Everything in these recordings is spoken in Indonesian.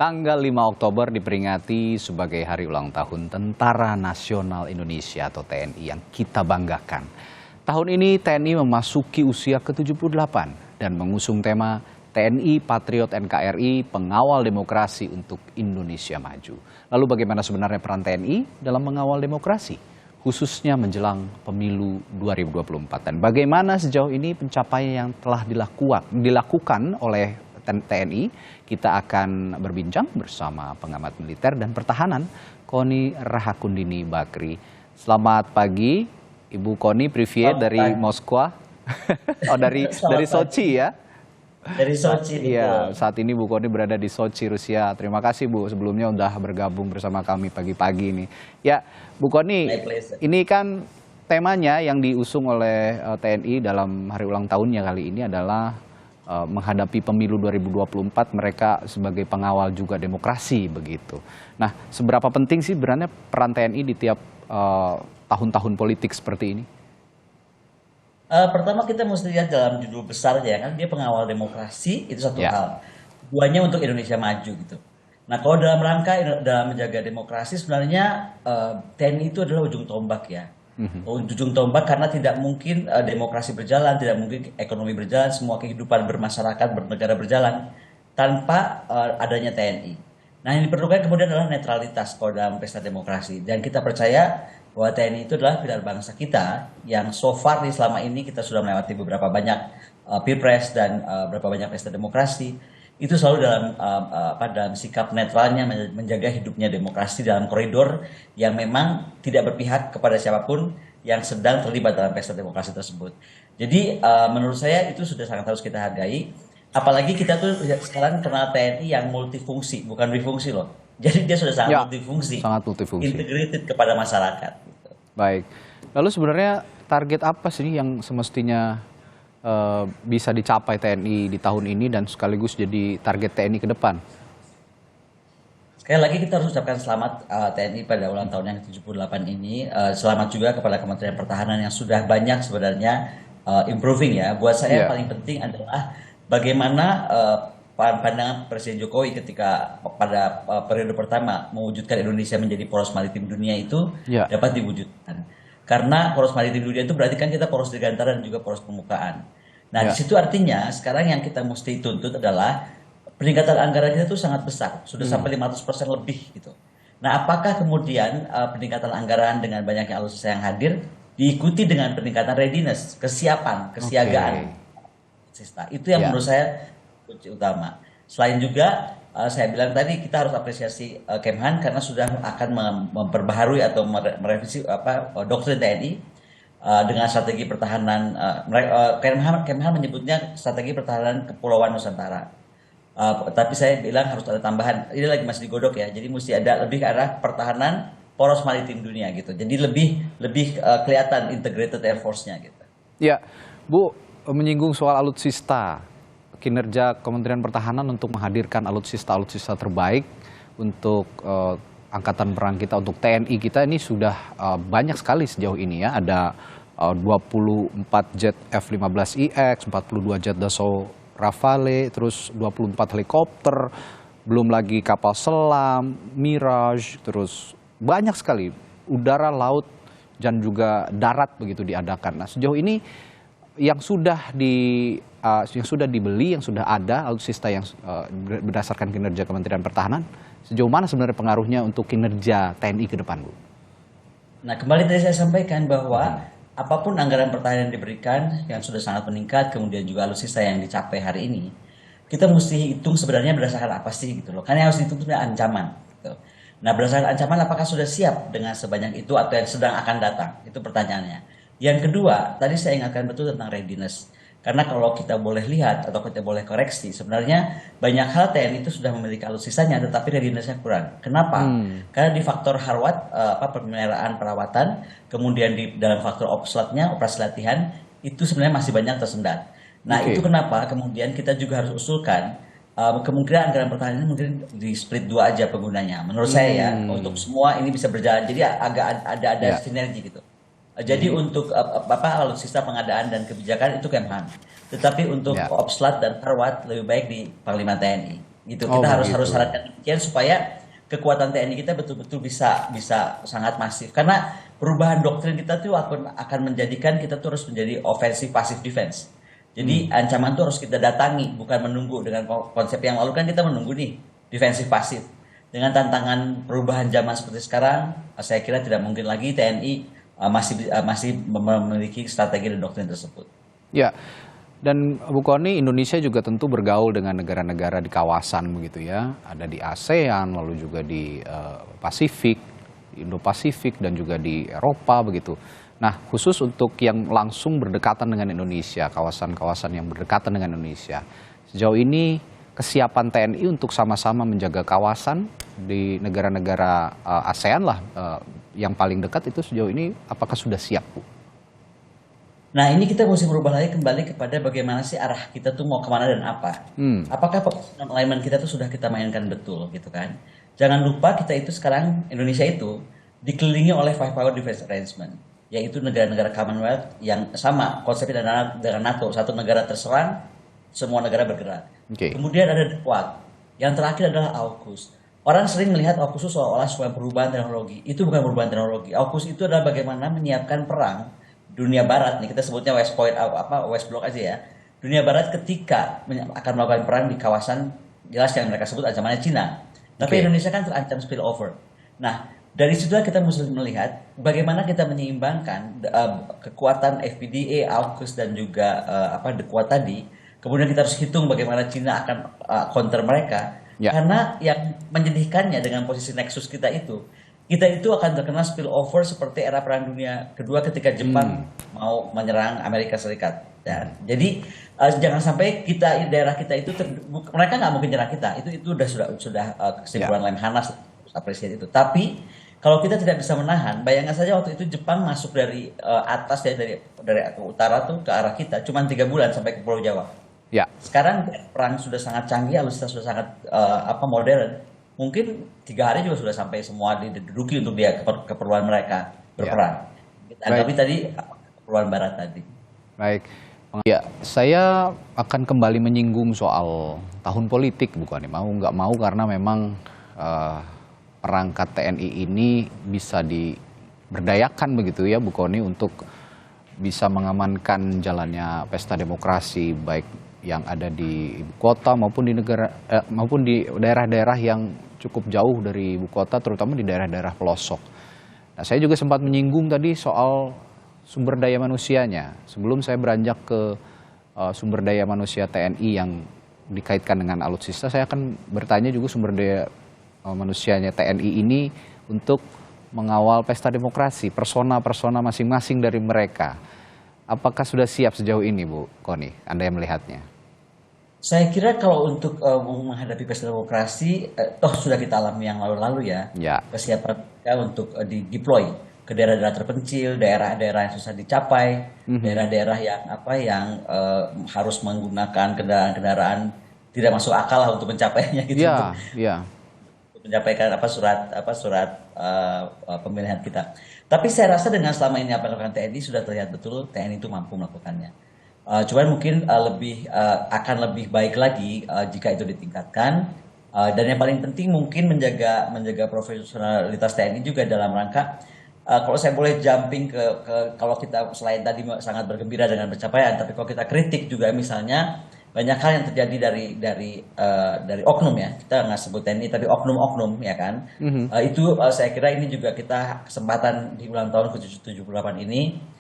Tanggal 5 Oktober diperingati sebagai hari ulang tahun Tentara Nasional Indonesia atau TNI yang kita banggakan. Tahun ini TNI memasuki usia ke-78 dan mengusung tema TNI Patriot NKRI Pengawal Demokrasi untuk Indonesia Maju. Lalu bagaimana sebenarnya peran TNI dalam mengawal demokrasi, khususnya menjelang pemilu 2024? Dan bagaimana sejauh ini pencapaian yang telah dilakukan oleh TNI? Kita akan berbincang bersama pengamat militer dan pertahanan Kony Rahakundini Bakri. Selamat pagi, Ibu Kony, Privyet dari Moskwa. Oh, dari Sochi ya? Dari Sochi. Iya, saat ini Bu Kony berada di Sochi, Rusia. Terima kasih Bu sebelumnya sudah bergabung bersama kami pagi-pagi ini. Ya, Bu Kony, ini kan temanya yang diusung oleh TNI dalam hari ulang tahunnya kali ini adalah menghadapi pemilu 2024, mereka sebagai pengawal juga demokrasi begitu. Nah, seberapa penting sih sebenarnya peran TNI di tiap tahun-tahun politik seperti ini? Pertama kita mesti lihat dalam judul besarnya kan, dia pengawal demokrasi itu satu hal. Keduanya untuk Indonesia maju gitu. Nah, kalau dalam rangka dalam menjaga demokrasi sebenarnya TNI itu adalah ujung tombak ya. Ujung tombak karena tidak mungkin demokrasi berjalan, tidak mungkin ekonomi berjalan, semua kehidupan bermasyarakat, bernegara berjalan tanpa adanya TNI. Nah, yang diperlukan kemudian adalah netralitas kalau dalam pesta demokrasi. Dan kita percaya bahwa TNI itu adalah pilar bangsa kita yang so far selama ini kita sudah melewati beberapa banyak pilpres dan beberapa banyak pesta demokrasi. Itu selalu dalam sikap netralnya menjaga hidupnya demokrasi dalam koridor yang memang tidak berpihak kepada siapapun yang sedang terlibat dalam pesta demokrasi tersebut. Jadi menurut saya itu sudah sangat harus kita hargai. Apalagi kita tuh sekarang kenal TNI yang multifungsi, bukan bifungsi loh. Jadi dia sudah sangat multifungsi, integrated kepada masyarakat. Gitu. Baik. Lalu sebenarnya target apa sih yang semestinya bisa dicapai TNI di tahun ini dan sekaligus jadi target TNI ke depan? Sekali lagi kita harus ucapkan selamat TNI pada ulang tahun yang ke-78 ini. Selamat juga kepada Kementerian Pertahanan yang sudah banyak sebenarnya improving ya. Buat saya paling penting adalah bagaimana pandangan Presiden Jokowi ketika pada periode pertama mewujudkan Indonesia menjadi poros maritim dunia itu dapat diwujudkan. Karena poros maritim dunia itu berarti kan kita poros dirgantara dan juga poros permukaan. Nah, di situ artinya sekarang yang kita mesti tuntut adalah peningkatan anggarannya itu sangat besar, sudah sampai 500% lebih gitu. Nah, apakah kemudian peningkatan anggaran dengan banyaknya alutsista yang hadir diikuti dengan peningkatan readiness, kesiapan, kesiagaan alutsista? Itu yang menurut saya kunci utama. Selain juga saya bilang tadi kita harus apresiasi Kemhan karena sudah akan memperbaharui atau merevisi doktrin TNI dengan strategi pertahanan. Kemhan menyebutnya strategi pertahanan Kepulauan Nusantara. Tapi saya bilang harus ada tambahan. Ini lagi masih digodok ya. Jadi mesti ada lebih ke arah pertahanan poros maritim dunia gitu. Jadi lebih kelihatan integrated air force-nya gitu. Ya, Bu menyinggung soal alutsista. Kinerja Kementerian Pertahanan untuk menghadirkan alutsista terbaik untuk angkatan perang kita, untuk TNI kita ini sudah banyak sekali sejauh ini ya. Ada 24 jet F-15IX, 42 jet Dassault Rafale, terus 24 helikopter, belum lagi kapal selam, Mirage, terus banyak sekali udara, laut, dan juga darat begitu diadakan. Nah, sejauh ini yang sudah dibeli, yang sudah ada alutsista yang berdasarkan kinerja Kementerian Pertahanan, sejauh mana sebenarnya pengaruhnya untuk kinerja TNI ke depan, Bu? Nah, kembali tadi saya sampaikan bahwa apapun anggaran pertahanan yang diberikan yang sudah sangat meningkat, kemudian juga alutsista yang dicapai hari ini, kita mesti hitung sebenarnya berdasarkan apa sih gitu loh. Karena yang harus dihitung itu ancaman. Gitu. Nah, berdasarkan ancaman apakah sudah siap dengan sebanyak itu atau yang sedang akan datang? Itu pertanyaannya. Yang kedua, tadi saya ingatkan betul tentang readiness. Karena kalau kita boleh lihat atau kita boleh koreksi, sebenarnya banyak hal TNI itu sudah memiliki alutsistanya, tetapi readiness-nya kurang. Kenapa? Karena di faktor harwat, pemeliharaan perawatan, kemudian di dalam faktor obslatnya, operasi latihan, itu sebenarnya masih banyak tersendat. Nah, itu kenapa kemudian kita juga harus usulkan kemungkinan anggaran pertahanan mungkin di split 2 aja penggunanya. Menurut saya ya, untuk semua ini bisa berjalan. Jadi agak ada sinergi gitu. Jadi untuk alutsista pengadaan dan kebijakan itu Kemhan. Tetapi untuk Opslat dan Harwat lebih baik di Panglima TNI. gitu. Oh Kita harus begitu. syaratkan demikian supaya kekuatan TNI kita betul-betul bisa sangat masif. Karena perubahan doktrin kita tuh akan menjadikan kita tuh harus menjadi offensive passive defense. Jadi Hmm. ancaman tuh harus kita datangi, bukan menunggu. Dengan konsep yang lalu kan kita menunggu nih, defensif pasif. Dengan tantangan perubahan zaman seperti sekarang, saya kira tidak mungkin lagi TNI masih memiliki strategi dan doktrin tersebut. Ya, dan Bu Kony, Indonesia juga tentu bergaul dengan negara-negara di kawasan begitu ya. Ada di ASEAN, lalu juga di Pasifik, di Indo-Pasifik dan juga di Eropa begitu. Nah, khusus untuk yang langsung berdekatan dengan Indonesia, kawasan-kawasan yang berdekatan dengan Indonesia. Sejauh ini kesiapan TNI untuk sama-sama menjaga kawasan di negara-negara ASEAN lah yang paling dekat itu sejauh ini apakah sudah siap, Bu? Nah, ini kita mesti berubah lagi kembali kepada bagaimana sih arah kita tuh mau kemana dan apa. Hmm, Apakah position alignment kita tuh sudah kita mainkan betul gitu kan. Jangan lupa kita itu sekarang, Indonesia itu dikelilingi oleh Five Power Defense Arrangement, yaitu negara-negara Commonwealth yang sama konsepnya dengan NATO. Satu negara terserang, semua negara bergerak. oke. Kemudian ada The Quad. Yang terakhir adalah AUKUS. Orang sering melihat AUKUS itu seolah-olah sebuah perubahan teknologi. Itu bukan perubahan teknologi. AUKUS itu adalah bagaimana menyiapkan perang dunia barat nih, kita sebutnya West Point West Block aja ya. Dunia barat ketika akan melakukan perang di kawasan jelas yang mereka sebut ancamannya Cina. Tapi Oke. Indonesia kan terancam spillover. Nah, dari situ kita mesti melihat bagaimana kita menyeimbangkan kekuatan FPDA, AUKUS dan juga The Quad tadi. Kemudian kita harus hitung bagaimana Cina akan counter mereka. Ya. Karena yang menyedihkannya dengan posisi nexus kita itu akan terkena spillover seperti era Perang Dunia Kedua ketika Jepang mau menyerang Amerika Serikat. Dan jadi jangan sampai daerah kita itu mereka nggak mungkin nyerang kita. Itu sudah kesimpulan Lemhanas apresiasi itu. Tapi kalau kita tidak bisa menahan, bayangkan saja waktu itu Jepang masuk dari atas ya dari utara tuh ke arah kita cuma 3 bulan sampai ke Pulau Jawa. Ya. Sekarang perang sudah sangat canggih, alutsista sudah sangat modern. Mungkin 3 hari juga sudah sampai semua diduduki untuk dia keperluan mereka berperang. Tapi tadi keperluan Barat tadi. Baik. Ya, saya akan kembali menyinggung soal tahun politik, bukan mau nggak mau karena memang perangkat TNI ini bisa diberdayakan begitu ya, Bu Kony, untuk bisa mengamankan jalannya pesta demokrasi baik yang ada di ibu kota maupun di maupun di daerah-daerah yang cukup jauh dari ibu kota, terutama di daerah-daerah pelosok. Nah, saya juga sempat menyinggung tadi soal sumber daya manusianya. Sebelum saya beranjak ke sumber daya manusia TNI yang dikaitkan dengan alutsista, saya akan bertanya juga sumber daya manusianya TNI ini untuk mengawal pesta demokrasi, persona-persona masing-masing dari mereka. Apakah sudah siap sejauh ini, Bu Kony? Anda yang melihatnya. Saya kira kalau untuk menghadapi pesta demokrasi, toh sudah kita alami yang lalu-lalu ya. Ya. Kesiapan kita untuk deploy ke daerah-daerah terpencil, daerah-daerah yang susah dicapai, daerah-daerah yang harus menggunakan kendaraan-kendaraan tidak masuk akal lah untuk mencapainya gitu. Ya, ya. Untuk menyampaikan surat pemilihan kita. Tapi saya rasa dengan selama ini apa yang dilakukan TNI sudah terlihat betul TNI itu mampu melakukannya. Cuman mungkin akan lebih baik lagi jika itu ditingkatkan. Dan yang paling penting mungkin menjaga profesionalitas TNI juga dalam rangka kalau saya boleh jumping ke kalau kita selain tadi sangat bergembira dengan pencapaian, tapi kalau kita kritik juga misalnya banyak hal yang terjadi dari oknum ya, kita nggak sebut TNI tapi oknum-oknum ya kan. Itu saya kira ini juga kita kesempatan di ulang tahun ke-78 ini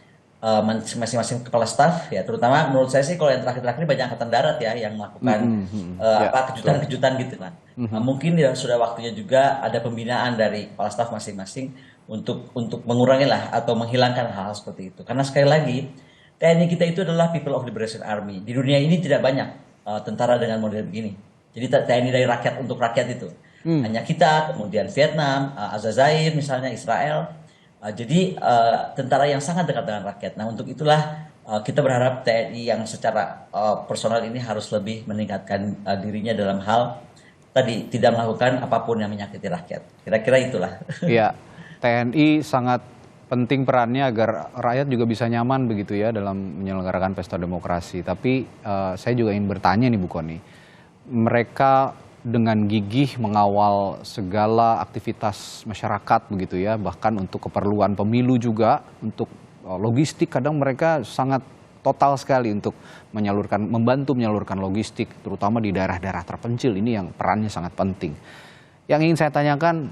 masing-masing kepala staf ya, terutama menurut saya sih kalau yang terakhir-terakhir banyak angkatan darat ya yang melakukan kejutan-kejutan gitu kan. Mungkin ya sudah waktunya juga ada pembinaan dari kepala staf masing-masing untuk mengurangi lah atau menghilangkan hal-hal seperti itu. Karena sekali lagi TNI kita itu adalah People of Liberation Army. Di dunia ini tidak banyak tentara dengan model begini. Jadi TNI dari rakyat untuk rakyat itu. Hanya kita, kemudian Vietnam, Aljazair misalnya, Israel. Jadi tentara yang sangat dekat dengan rakyat. Nah untuk itulah kita berharap TNI yang secara personal ini harus lebih meningkatkan dirinya dalam hal tadi tidak melakukan apapun yang menyakiti rakyat. Kira-kira itulah. Iya, TNI sangat penting perannya agar rakyat juga bisa nyaman begitu ya dalam menyelenggarakan pesta demokrasi. Tapi saya juga ingin bertanya nih Bu Kony, mereka dengan gigih mengawal segala aktivitas masyarakat begitu ya, bahkan untuk keperluan pemilu juga, untuk logistik kadang mereka sangat total sekali untuk membantu menyalurkan logistik, terutama di daerah-daerah terpencil ini yang perannya sangat penting. Yang ingin saya tanyakan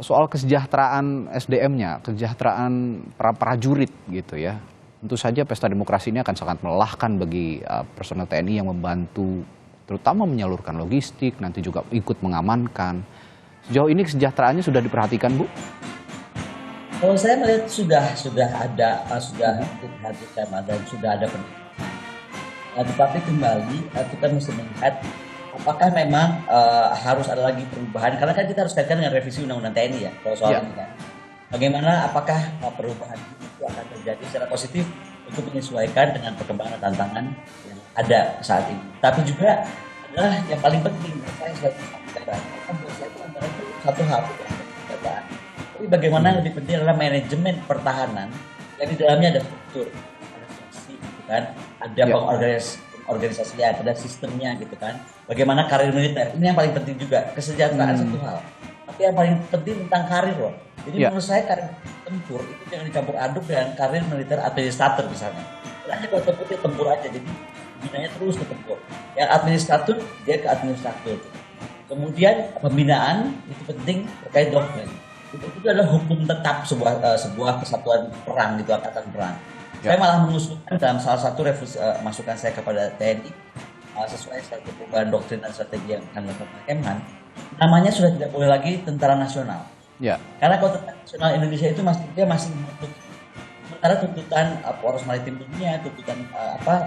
soal kesejahteraan SDM-nya, kesejahteraan para prajurit gitu ya. Tentu saja pesta demokrasi ini akan sangat melelahkan bagi personel TNI yang membantu terutama menyalurkan logistik, nanti juga ikut mengamankan. Sejauh ini kesejahteraannya sudah diperhatikan, Bu? Kalau saya melihat sudah diperhatikan dan sudah ada pendidikan. Tetapi kembali kita mesti melihat apakah memang harus ada lagi perubahan, karena kan kita harus kaitkan dengan revisi Undang-Undang TNI ya, kalau soal ini kan. Bagaimana apakah perubahan itu akan terjadi secara positif untuk menyesuaikan dengan perkembangan dan tantangan yang ada saat ini. Tapi juga adalah yang paling penting menurut saya sebagai negara, buat saya itu antara itu satu hal penjagaan. Tapi bagaimana lebih penting adalah manajemen pertahanan yang di dalamnya ada struktur, ada fungsi, gitu kan, ada organisasinya, ada sistemnya, gitu kan. Bagaimana karir militer ini yang paling penting juga. Kesejahteraan satu hal, tapi yang paling penting tentang karir loh. Jadi menurut saya karir tempur itu jangan dicampur aduk dengan karir militer administrator misalnya. Hanya kalau tempur dia tempur aja, jadi binanya terus ke tempur. Yang administrator dia ke administrator. Kemudian pembinaan itu penting terkait doktrin. Itu adalah hukum tetap sebuah kesatuan perang gitu, angkatan perang. Saya malah mengusulkan dalam salah satu masukan saya kepada TNI sesuai strategi perubahan doktrin dan strategi yang akan dilakukan Kemhan, namanya sudah tidak boleh lagi tentara nasional. Karena kalau tentara nasional Indonesia itu masih menuntut sementara tuntutan poros maritim dunia, tuntutan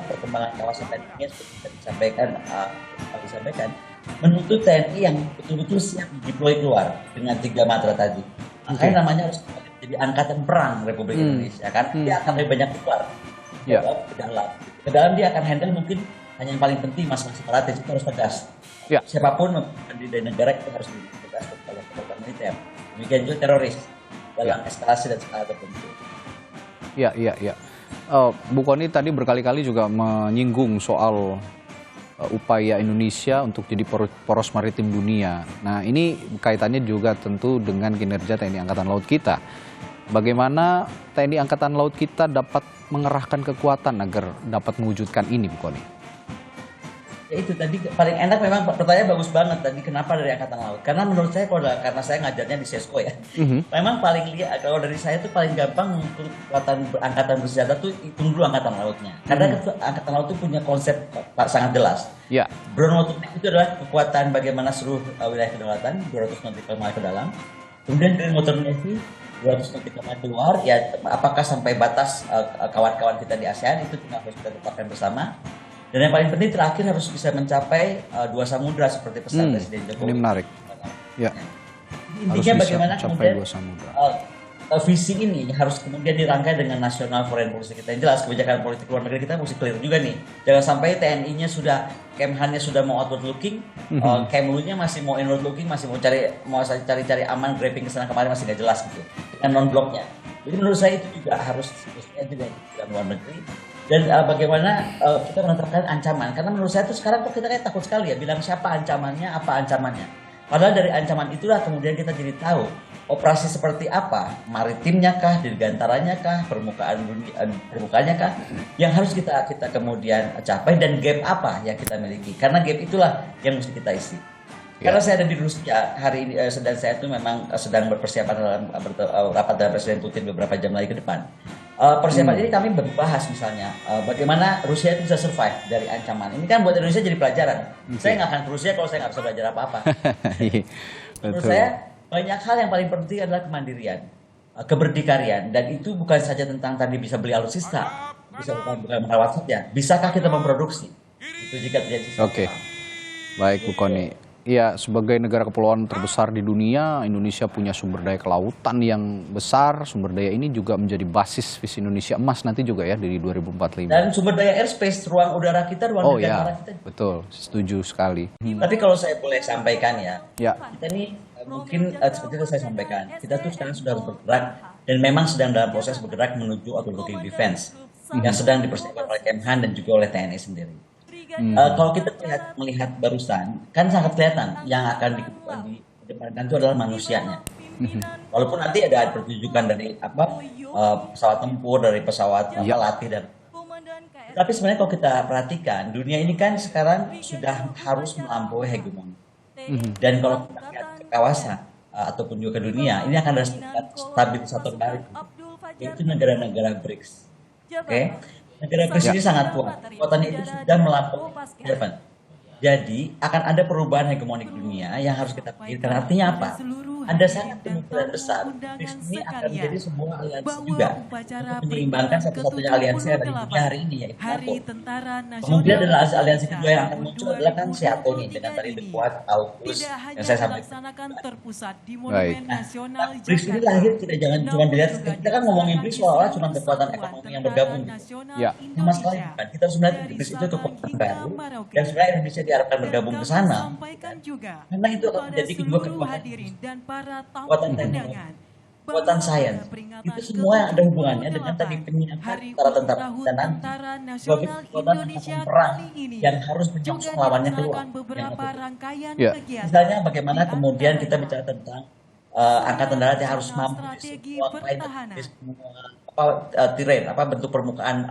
perkembangan kawasan dunia seperti disampaikan, menuntut TNI yang betul-betul siap deploy keluar dengan 3 matra tadi. Makanya namanya harus jadi angkatan perang Republik Indonesia kan. Dia akan lebih banyak keluar ke dalam. Ke dalam dia akan handle mungkin hanya yang paling penting masalah strategis itu harus tegas. Siapapun di negara itu harus tegas dalam perang militer. Demikian juga teroris dalam eskalasi dan skala tertentu. Bu Kony tadi berkali-kali juga menyinggung soal upaya Indonesia untuk jadi poros maritim dunia. Nah, ini kaitannya juga tentu dengan kinerja TNI Angkatan Laut kita. Bagaimana TNI Angkatan Laut kita dapat mengerahkan kekuatan agar dapat mewujudkan ini, Bu Kony? Ya itu tadi paling enak, memang pertanyaan bagus banget tadi, kenapa dari Angkatan Laut? Karena menurut saya karena saya ngajarnya di SESCO ya, memang kalau dari saya itu paling gampang untuk kekuatan angkatan bersenjata tuh hitung dulu Angkatan Lautnya. Karena Angkatan Laut itu punya konsep sangat jelas. Ground water itu adalah kekuatan bagaimana seluruh wilayah kedaulatan 200 nautical mile ke dalam. Kemudian Green Water Navy 200 nautical mile keluar, ya apakah sampai batas kawan-kawan kita di ASEAN itu harus kita tetapkan bersama. Dan yang paling penting terakhir harus bisa mencapai 2 samudra seperti pesan Presiden Jokowi. Ini menarik. Intinya bagaimana kemudian visi ini harus kemudian dirangkai dengan nasional foreign policy kita yang jelas. Kebijakan politik luar negeri kita mesti clear juga nih. Jangan sampai TNI-nya Kemhan-nya sudah mau outward looking, Kemlu-nya masih mau inward looking, masih mau cari aman, grabbing kesana kemarin masih nggak jelas gitu. Dengan non-bloknya. Jadi menurut saya itu juga harus juga di luar negeri. Dan bagaimana kita menetapkan ancaman. Karena menurut saya itu sekarang kok kita kayak takut sekali ya bilang siapa ancamannya, apa ancamannya. Padahal dari ancaman itulah kemudian kita jadi tahu operasi seperti apa, maritimnya kah, dirgantaranya kah, permukaannya kah, yang harus kita kemudian capai, dan gap apa yang kita miliki. Karena gap itulah yang mesti kita isi. Karena saya ada di Rusia hari ini, dan saya itu memang sedang berpersiapan dalam rapat dengan Presiden Putin beberapa jam lagi ke depan. Persiapan ini kami membahas misalnya bagaimana Rusia itu bisa survive dari ancaman. Ini kan buat Indonesia jadi pelajaran. Saya nggak akan ke Rusia kalau saya nggak bisa belajar apa-apa. Menurut saya banyak hal yang paling penting adalah kemandirian, keberdikarian, dan itu bukan saja tentang tadi bisa beli alutsista, bukan merawat saja. Bisakah kita memproduksi? Itu jika terjadi. Oke, baik Bu Kony. Ya, sebagai negara kepulauan terbesar di dunia, Indonesia punya sumber daya kelautan yang besar. Sumber daya ini juga menjadi basis visi Indonesia Emas nanti juga ya di 2045. Dan sumber daya airspace, ruang udara kita, ruang negara kita. Betul, setuju sekali. Tapi kalau saya boleh sampaikan ya, kita ini mungkin seperti itu saya sampaikan, kita tuh sekarang sudah bergerak dan memang sedang dalam proses bergerak menuju outward-looking defense yang sedang dipersiapkan oleh Kemhan dan juga oleh TNI sendiri. Nah, outward-looking defense ini kan buat Indonesia jadi pelajaran. Tapi kalau saya boleh sampaikan ya, kita tuh sekarang sudah bergerak dan memang sedang dalam proses bergerak menuju outward-looking defense yang sedang dipersiapkan oleh Kemhan dan juga oleh TNI sendiri. Kalau kita melihat barusan, kan sangat kelihatan yang akan dikedepankan itu adalah manusianya. Walaupun nanti ada pertunjukan dari pesawat tempur, dari pesawat latih dan. Tapi sebenarnya kalau kita perhatikan, dunia ini kan sekarang sudah harus melampaui hegemoni. Dan kalau kita lihat ke kawasan ataupun juga ke dunia, ini akan ada stabilisator baru, yaitu negara-negara BRICS. Oke, negara BRICS ini sangat kuat. Kekuatannya itu sudah melampaui Jerman. Jadi akan ada perubahan hegemonik dunia yang harus kita pikirkan. Artinya apa? Ada sangat kemungkinan besar BRICS ini akan menjadi sebuah aliansi juga untuk menyeimbangkan satu-satunya aliansi yang ada di dunia hari ini, yaitu NATO. Kemudian adalah aliansi kedua yang akan muncul adalah kan NATO nih, dengan tadi The Quad, AUKUS yang saya sampaikan. Nah, BRICS ini lahir tidak jangan cuma dilihat, kita kan ngomongin BRICS seolah-olah cuma kekuatan ekonomi yang bergabung gitu. Sama sekali bukan. Kita harus melihat BRICS itu kekuatan baru dan sebenarnya Indonesia diharapkan bergabung ke sana. Karena itu akan menjadi kedua kekuatan teknologi, kekuatan sains, itu semua yang ada hubungannya dengan tadi penyiapan para tentara dan nanti sebagai kekuatan angkatan perang yang harus menjangkau lawannya keluar. Misalnya bagaimana kemudian kita bicara tentang angkatan darat yang harus mampu di semua climate, di semua terrain, bentuk permukaan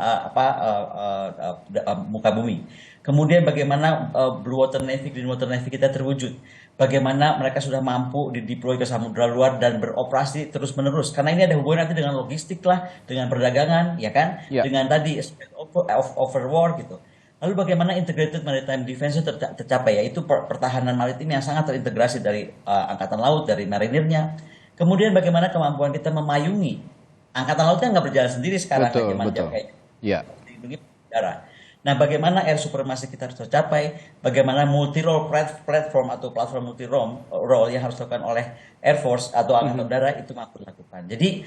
muka bumi. Kemudian bagaimana Blue Water Navy, Green Water Navy kita terwujud. Bagaimana mereka sudah mampu dideploy ke samudra luar dan beroperasi terus-menerus. Karena ini ada hubungan nanti dengan logistik lah, dengan perdagangan, ya kan? Dengan tadi over war gitu. Lalu bagaimana integrated maritime defense tercapai, yaitu pertahanan maritim yang sangat terintegrasi dari angkatan laut, dari marinirnya. Kemudian bagaimana kemampuan kita memayungi. Angkatan lautnya nggak berjalan sendiri sekarang. Betul. Dilindungi udara. Nah, bagaimana air supremasi kita harus tercapai, bagaimana multi-role platform atau platform multi-role yang harus dilakukan oleh Air Force atau Angkatan Udara itu mampu dilakukan. Jadi,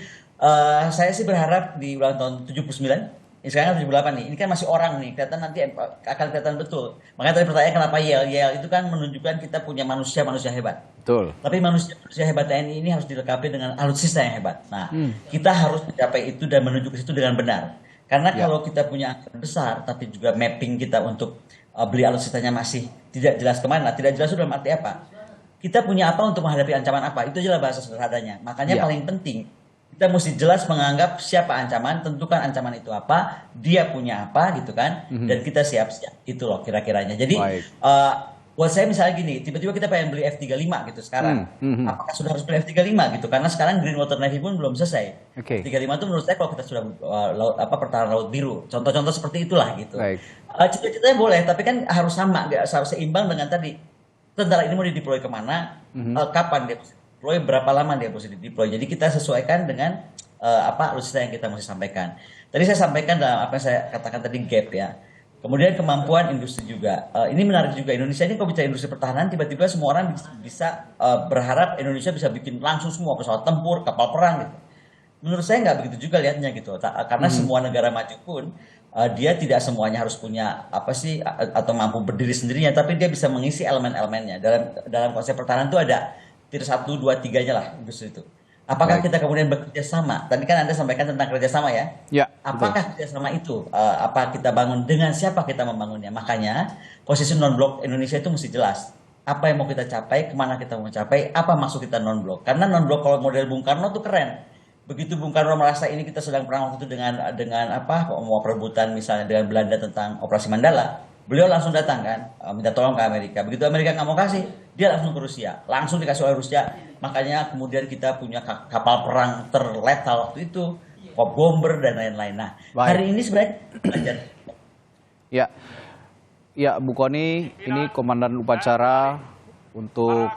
saya sih berharap di ulang tahun 79, ini sekarang 78 nih, ini kan masih orang nih, kelihatan nanti akan kelihatan betul. Makanya tadi pertanyaan kenapa Yale? Yale itu kan menunjukkan kita punya manusia-manusia hebat. Betul. Tapi manusia hebat TNI ini harus dilengkapi dengan alutsista yang hebat. Nah, kita harus mencapai itu dan menuju ke situ dengan benar. Karena kalau kita punya anggaran besar, tapi juga mapping kita untuk beli alutsistanya masih tidak jelas kemana, tidak jelas dalam arti apa. Kita punya apa untuk menghadapi ancaman apa, itu adalah bahasa sederhananya. Makanya paling penting, kita mesti jelas menganggap siapa ancaman, tentukan ancaman itu apa, dia punya apa gitu kan, dan kita siap-siap. Itu loh kira-kiranya. Jadi buat saya misalnya gini, tiba-tiba kita pengen beli F-35 gitu sekarang. Apakah sudah harus beli F-35 gitu? Karena sekarang Green Water Navy pun belum selesai. F-35 itu menurut saya kalau kita sudah pertahanan laut biru, contoh-contoh seperti itulah gitu. Cita-citanya boleh, tapi kan harus sama, harus seimbang dengan tadi. Tentara ini mau dideploy kemana, kapan dia deploy, berapa lama dia mesti deploy. Jadi kita sesuaikan dengan alutsista yang kita mesti sampaikan. Tadi saya sampaikan dalam apa yang saya katakan tadi gap ya. Kemudian kemampuan industri juga. Ini menarik juga. Indonesia ini kalau bicara industri pertahanan, tiba-tiba semua orang bisa berharap Indonesia bisa bikin langsung semua pesawat tempur, kapal perang gitu. Menurut saya nggak begitu juga lihatnya gitu. Karena semua negara maju pun dia tidak semuanya harus punya atau mampu berdiri sendirinya, tapi dia bisa mengisi elemen-elemennya. Dalam konsep pertahanan itu ada tier 1, 2, 3-nya lah industri itu. Apakah kita kemudian bekerja sama? Tadi kan Anda sampaikan tentang kerjasama ya. Apakah kerjasama itu apa kita bangun, dengan siapa kita membangunnya? Makanya posisi non-blok Indonesia itu mesti jelas. Apa yang mau kita capai, kemana kita mau capai, apa maksud kita non-blok? Karena non-blok kalau model Bung Karno itu keren. Begitu Bung Karno merasa ini kita sedang perang waktu itu dengan mau perebutan misalnya dengan Belanda tentang Operasi Mandala, beliau langsung datang kan, minta tolong ke Amerika. Begitu Amerika nggak mau kasih, dia langsung ke Rusia, langsung dikasih oleh Rusia. Makanya kemudian kita punya kapal perang terletal waktu itu, pop bomber dan lain-lain. Nah, hari ini sebenarnya belajar. Ya, Bu Kony, ini Komandan Upacara untuk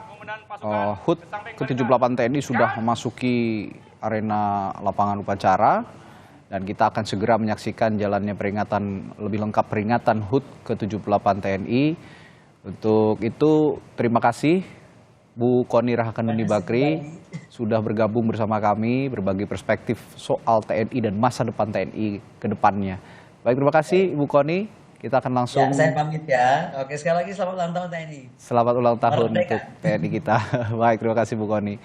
HUT ke-78 TNI sudah memasuki arena lapangan upacara. Dan kita akan segera menyaksikan jalannya lebih lengkap peringatan HUT ke-78 TNI. Untuk itu, terima kasih Bu Kony Rahakanuni Bakri sudah bergabung bersama kami, berbagi perspektif soal TNI dan masa depan TNI ke depannya. Baik, terima kasih Bu Kony. Kita akan langsung... Ya, saya pamit ya. Oke, sekali lagi selamat ulang tahun TNI. Selamat ulang tahun untuk TNI kita. Baik, terima kasih Bu Kony.